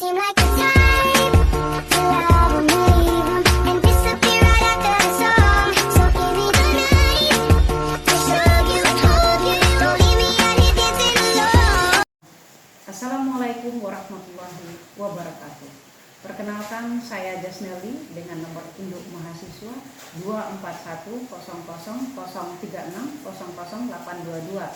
seem like the type to love 'em, leave 'em, and disappear right after the song. So give me the night to show you, hold you, don't leave me out here dancing alone. Assalamualaikum warahmatullahi wabarakatuh. Perkenalkan, saya Jasnelly dengan nomor induk mahasiswa 2410036000822.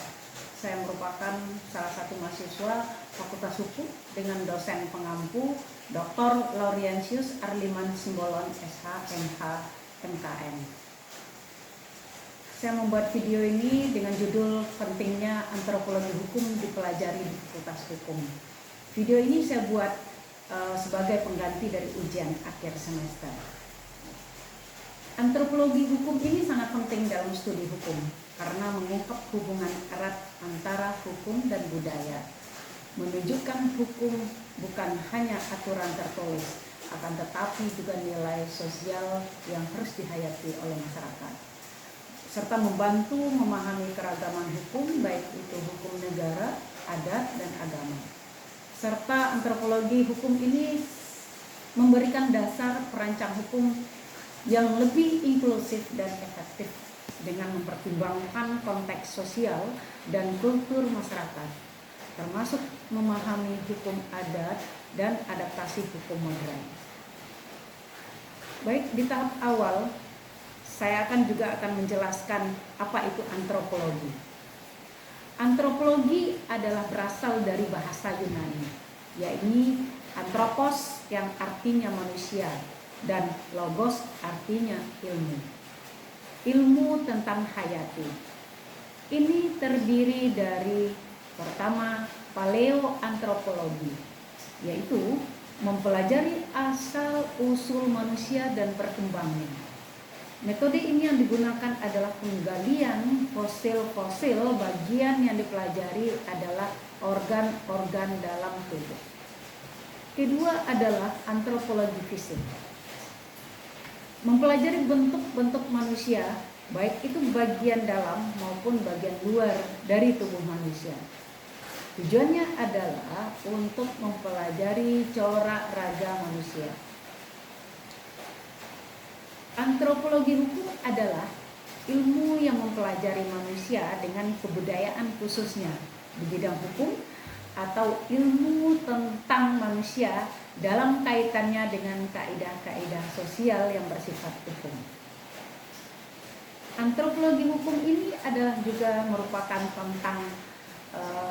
Saya merupakan salah satu mahasiswa Fakultas Hukum dengan dosen pengampu Dr. Lauriansius Arliman Simbolon SH MH MKN. Saya membuat video ini dengan judul pentingnya antropologi hukum dipelajari di Fakultas Hukum. Video ini saya buat sebagai pengganti dari ujian akhir semester. Antropologi hukum ini sangat penting dalam studi hukum karena mengungkap hubungan erat antara hukum dan budaya, menunjukkan hukum bukan hanya aturan tertulis, akan tetapi juga nilai sosial yang harus dihayati oleh masyarakat, serta membantu memahami keragaman hukum, baik itu hukum negara, adat, dan agama. Serta antropologi hukum ini memberikan dasar perancang hukum yang lebih inklusif dan efektif dengan mempertimbangkan konteks sosial dan kultur masyarakat, termasuk memahami hukum adat dan adaptasi hukum modern. Baik, di tahap awal saya juga akan menjelaskan apa itu antropologi. Antropologi adalah berasal dari bahasa Yunani, yaitu anthropos yang artinya manusia dan logos artinya ilmu. Ilmu tentang hayati. Ini terdiri dari pertama paleoantropologi, yaitu mempelajari asal usul manusia dan perkembangannya. Metode ini yang digunakan adalah penggalian fosil-fosil. Bagian yang dipelajari adalah organ-organ dalam tubuh. Kedua adalah antropologi fisik, mempelajari bentuk-bentuk manusia, baik itu bagian dalam maupun bagian luar dari tubuh manusia. Tujuannya adalah untuk mempelajari corak raga manusia. Antropologi hukum adalah ilmu yang mempelajari manusia dengan kebudayaan khususnya di bidang hukum atau ilmu tentang manusia dalam kaitannya dengan kaidah-kaidah sosial yang bersifat hukum. Antropologi hukum ini adalah juga merupakan tentang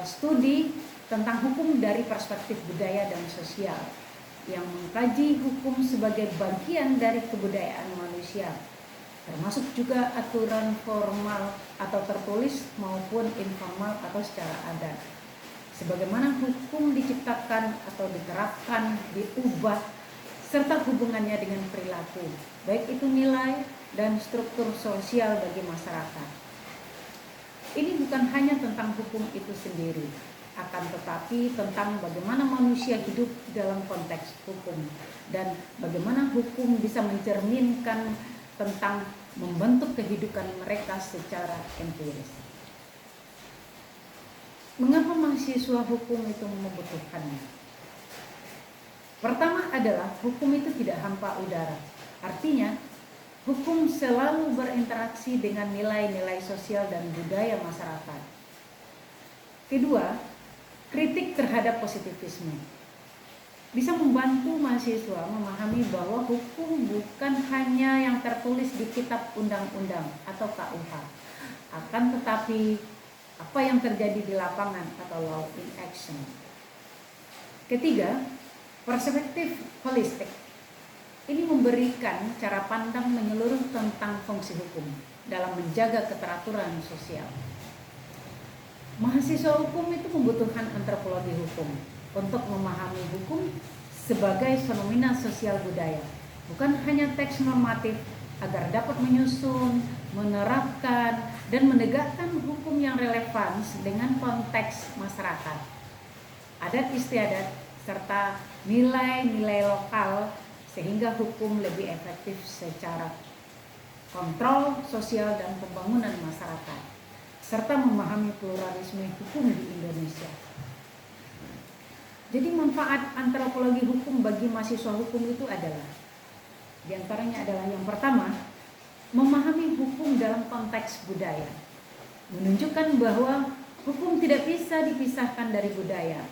studi tentang hukum dari perspektif budaya dan sosial, yang mengkaji hukum sebagai bagian dari kebudayaan manusia, termasuk juga aturan formal atau tertulis maupun informal atau secara adat. Sebagaimana hukum diciptakan atau diterapkan, diubah, serta hubungannya dengan perilaku, baik itu nilai dan struktur sosial bagi masyarakat. Ini bukan hanya tentang hukum itu sendiri, akan tetapi tentang bagaimana manusia hidup dalam konteks hukum dan bagaimana hukum bisa mencerminkan tentang membentuk kehidupan mereka secara empiris. Mengapa mahasiswa hukum itu membutuhkannya? Pertama adalah hukum itu tidak hampa udara. Artinya, hukum selalu berinteraksi dengan nilai-nilai sosial dan budaya masyarakat. Kedua, kritik terhadap positivisme bisa membantu mahasiswa memahami bahwa hukum bukan hanya yang tertulis di kitab undang-undang atau KUH, akan tetapi apa yang terjadi di lapangan atau law in action. Ketiga, perspektif holistik. Ini memberikan cara pandang menyeluruh tentang fungsi hukum dalam menjaga keteraturan sosial. Mahasiswa hukum itu membutuhkan antropologi hukum untuk memahami hukum sebagai fenomena sosial budaya, bukan hanya teks normatif, agar dapat menyusun, menerapkan, dan menegakkan hukum yang relevan dengan konteks masyarakat, adat istiadat, serta nilai-nilai lokal, sehingga hukum lebih efektif secara kontrol sosial dan pembangunan masyarakat, serta memahami pluralisme hukum di Indonesia. Jadi manfaat antropologi hukum bagi mahasiswa hukum itu adalah, di antaranya adalah yang pertama, memahami hukum dalam konteks budaya, menunjukkan bahwa hukum tidak bisa dipisahkan dari budaya,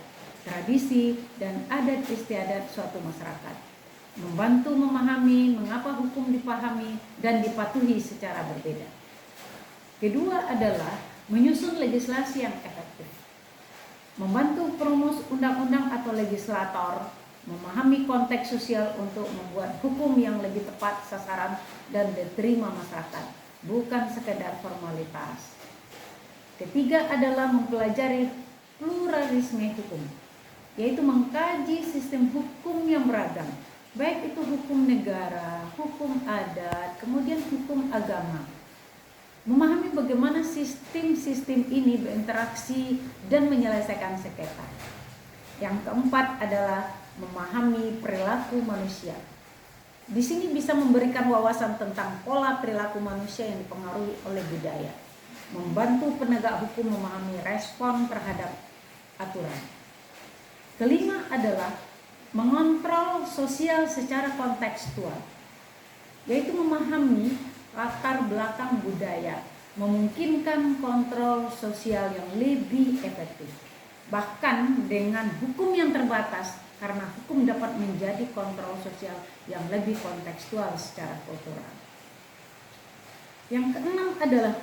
tradisi, dan adat istiadat suatu masyarakat. Membantu memahami mengapa hukum dipahami dan dipatuhi secara berbeda. Kedua adalah menyusun legislasi yang efektif. Membantu perumus undang-undang atau legislator memahami konteks sosial untuk membuat hukum yang lebih tepat sasaran dan diterima masyarakat, bukan sekedar formalitas. Ketiga adalah mempelajari pluralisme hukum, yaitu mengkaji sistem hukum yang beragam, baik itu hukum negara, hukum adat, kemudian hukum agama. Memahami bagaimana sistem-sistem ini berinteraksi dan menyelesaikan sengketa. Yang keempat adalah memahami perilaku manusia. Di sini bisa memberikan wawasan tentang pola perilaku manusia yang dipengaruhi oleh budaya. Membantu penegak hukum memahami respon terhadap aturan. Kelima adalah mengontrol sosial secara kontekstual, yaitu memahami latar belakang budaya, memungkinkan kontrol sosial yang lebih efektif. Bahkan dengan hukum yang terbatas, karena hukum dapat menjadi kontrol sosial yang lebih kontekstual secara kultural. Yang keenam adalah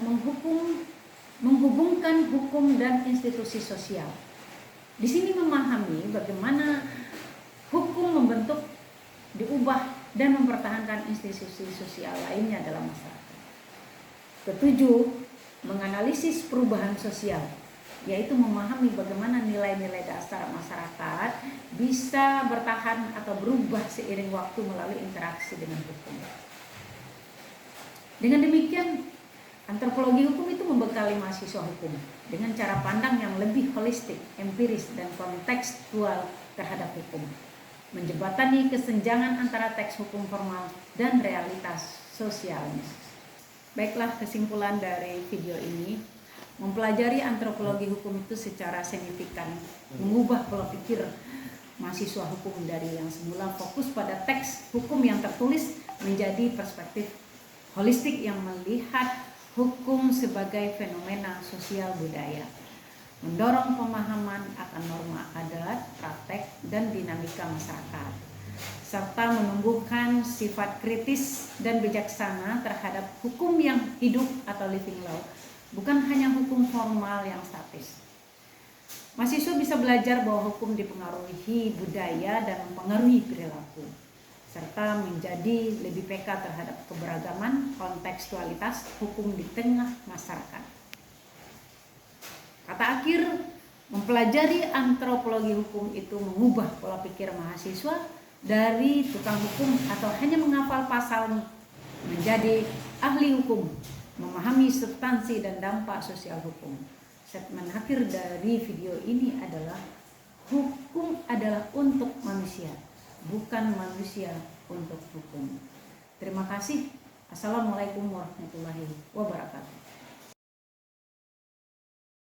menghubungkan hukum dan institusi sosial. Di sini memahami bagaimana hukum membentuk, diubah, dan mempertahankan institusi sosial lainnya dalam masyarakat. Ketujuh, menganalisis perubahan sosial, yaitu memahami bagaimana nilai-nilai dasar masyarakat bisa bertahan atau berubah seiring waktu melalui interaksi dengan hukum. Dengan demikian, antropologi hukum itu membekali mahasiswa hukum dengan cara pandang yang lebih holistik, empiris, dan kontekstual terhadap hukum, menjembatani kesenjangan antara teks hukum formal dan realitas sosialnya. Baiklah, kesimpulan dari video ini, mempelajari antropologi hukum itu secara signifikan mengubah pola pikir mahasiswa hukum dari yang semula fokus pada teks hukum yang tertulis menjadi perspektif holistik yang melihat hukum sebagai fenomena sosial budaya, mendorong pemahaman akan norma adat, praktek, dan dinamika masyarakat, serta menumbuhkan sifat kritis dan bijaksana terhadap hukum yang hidup atau living law, bukan hanya hukum formal yang statis. Mahasiswa bisa belajar bahwa hukum dipengaruhi budaya dan mempengaruhi perilaku, serta menjadi lebih peka terhadap keberagaman kontekstualitas hukum di tengah masyarakat. Kata akhir, mempelajari antropologi hukum itu mengubah pola pikir mahasiswa dari tukang hukum atau hanya menghafal pasal menjadi ahli hukum, memahami substansi dan dampak sosial hukum. Statement akhir dari video ini adalah hukum adalah untuk manusia, bukan manusia untuk hukum. Terima kasih. Assalamualaikum warahmatullahi wabarakatuh.